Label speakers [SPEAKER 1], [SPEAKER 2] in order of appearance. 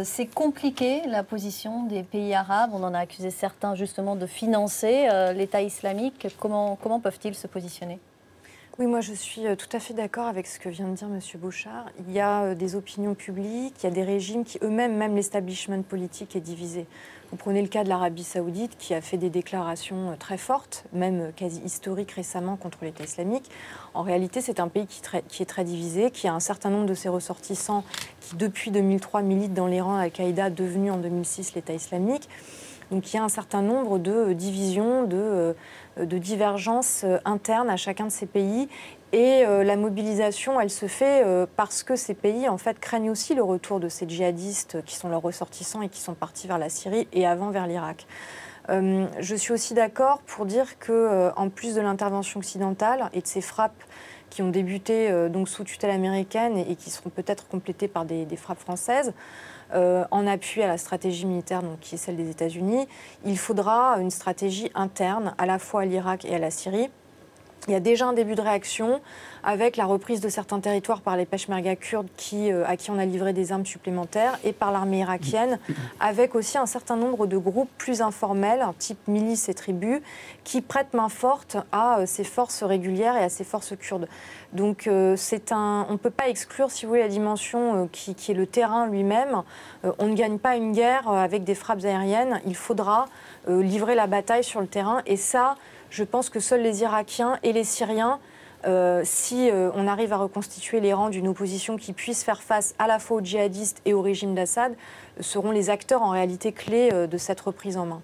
[SPEAKER 1] C'est compliqué la position des pays arabes. On en a accusé certains justement de financer l'État islamique. Comment peuvent-ils se positionner?
[SPEAKER 2] Oui, moi je suis tout à fait d'accord avec ce que vient de dire M. Bouchard. Il y a des opinions publiques, il y a des régimes qui eux-mêmes, même l'establishment politique est divisé. Vous prenez le cas de l'Arabie saoudite qui a fait des déclarations très fortes, même quasi historiques récemment contre l'État islamique. En réalité, c'est un pays qui est très divisé, qui a un certain nombre de ses ressortissants qui, depuis 2003, militent dans les rangs Al-Qaïda, devenu en 2006 l'État islamique. Donc il y a un certain nombre de divisions, de divergences internes à chacun de ces pays. Et la mobilisation, elle se fait parce que ces pays, en fait, craignent aussi le retour de ces djihadistes qui sont leurs ressortissants et qui sont partis vers la Syrie et avant vers l'Irak. Je suis aussi d'accord pour dire qu'en plus de l'intervention occidentale et de ces frappes qui ont débuté donc sous tutelle américaine et qui seront peut-être complétées par des frappes françaises, en appui à la stratégie militaire donc, qui est celle des États-Unis, il faudra une stratégie interne à la fois à l'Irak et à la Syrie. Il y a déjà un début de réaction avec la reprise de certains territoires par les peshmerga kurdes à qui on a livré des armes supplémentaires et par l'armée irakienne, avec aussi un certain nombre de groupes plus informels, type milices et tribus, qui prêtent main forte à ces forces régulières et à ces forces kurdes. Donc on ne peut pas exclure, si vous voulez, la dimension qui est le terrain lui-même. On ne gagne pas une guerre avec des frappes aériennes. Il faudra livrer la bataille sur le terrain. Et ça, je pense que seuls les Irakiens et les Syriens, si on arrive à reconstituer les rangs d'une opposition qui puisse faire face à la fois aux djihadistes et au régime d'Assad, seront les acteurs en réalité clés de cette reprise en main.